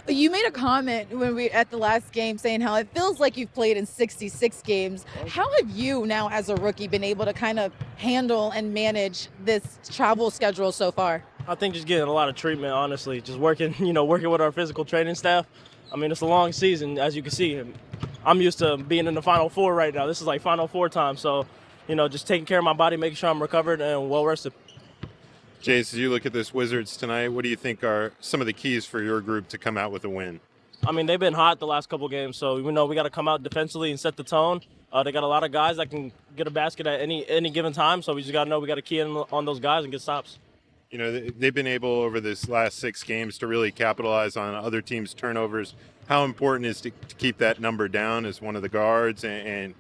You made a comment when we at the last game saying how it feels like you've played in 66 games. How have you now as a rookie been able to kind of handle and manage this travel schedule so far? I think just getting a lot of treatment, honestly. Just working, working with our physical training staff. I mean, it's a long season, as you can see. I'm used to being in the Final Four right now. This is like Final Four time. So, just taking care of my body, making sure I'm recovered and well rested. Jase, as you look at this Wizards tonight, what do you think are some of the keys for your group to come out with a win? I mean, they've been hot the last couple games, so we know we got to come out defensively and set the tone. They got a lot of guys that can get a basket at any given time, so we just got to know we got to key in on those guys and get stops. They've been able over this last 6 games to really capitalize on other teams' turnovers. How important is to keep that number down as one of the guards and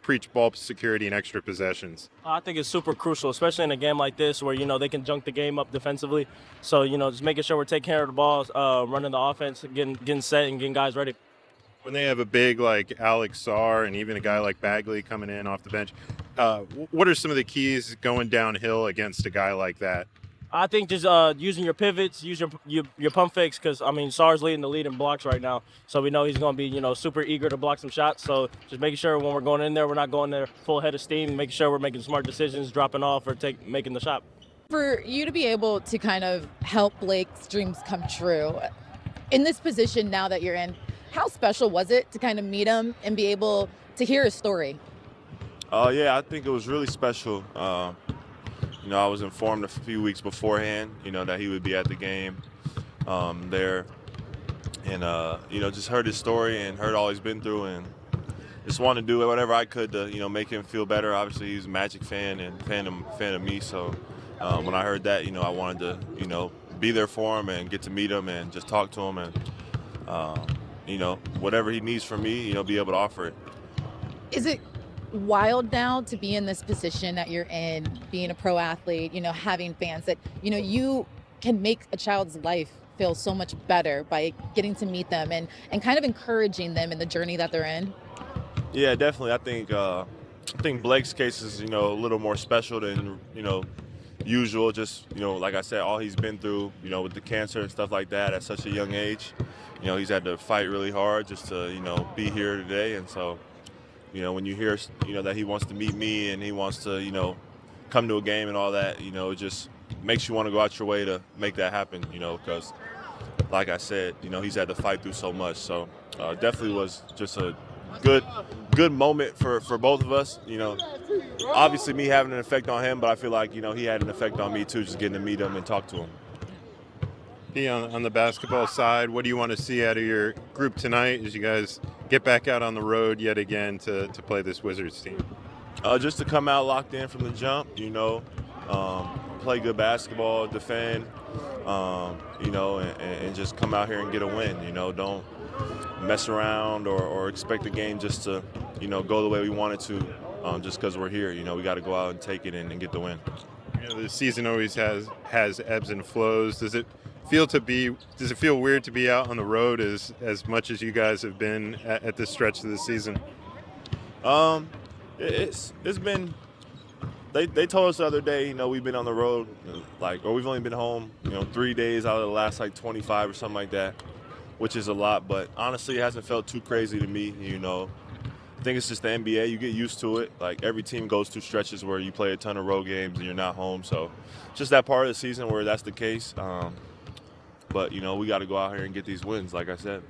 preach ball security and extra possessions? I think it's super crucial, especially in a game like this where, they can junk the game up defensively. So, just making sure we're taking care of the balls, running the offense, getting set and getting guys ready. When they have a big like Alex Sarr and even a guy like Bagley coming in off the bench, what are some of the keys going downhill against a guy like that? I think just using your pivots, use your pump fakes, because, Sarr's leading the lead in blocks right now. So we know he's going to be, super eager to block some shots. So just making sure when we're going in there, we're not going there full head of steam, making sure we're making smart decisions, dropping off or making the shot. For you to be able to kind of help Blake's dreams come true, in this position now that you're in, how special was it to kind of meet him and be able to hear his story? Yeah, I think it was really special. I was informed a few weeks beforehand, that he would be at the game there. And, just heard his story and heard all he's been through and just wanted to do whatever I could to, make him feel better. Obviously, he's a Magic fan and fan of me. So when I heard that, I wanted to, be there for him and get to meet him and just talk to him and, whatever he needs from me, be able to offer it. Is it wild now to be in this position that you're in, being a pro athlete, having fans that, you can make a child's life feel so much better by getting to meet them and kind of encouraging them in the journey that they're in? Yeah, definitely. I think Blake's case is, a little more special than, usual. Just, like I said, all he's been through, with the cancer and stuff like that at such a young age. He's had to fight really hard just to, be here today. And so, when you hear, that he wants to meet me and he wants to, come to a game and all that, it just makes you want to go out your way to make that happen, because, like I said, he's had to fight through so much. So definitely was just a good moment for both of us. Obviously me having an effect on him, but I feel like, he had an effect on me too, just getting to meet him and talk to him. On the basketball side, what do you want to see out of your group tonight as you guys get back out on the road yet again to play this Wizards team? Just to come out locked in from the jump, play good basketball, defend, and just come out here and get a win. Don't mess around or expect the game just to, go the way we want it to just because we're here. We got to go out and take it and get the win. The season always has ebbs and flows. Does it feel weird to be out on the road as much as you guys have been at this stretch of the season? It's been. They told us the other day, we've been on the road, or we've only been home, 3 days out of the last 25 or something like that, which is a lot. But honestly, it hasn't felt too crazy to me. I think it's just the NBA. You get used to it. Every team goes through stretches where you play a ton of road games and you're not home. So just that part of the season where that's the case. But, we got to go out here and get these wins, like I said.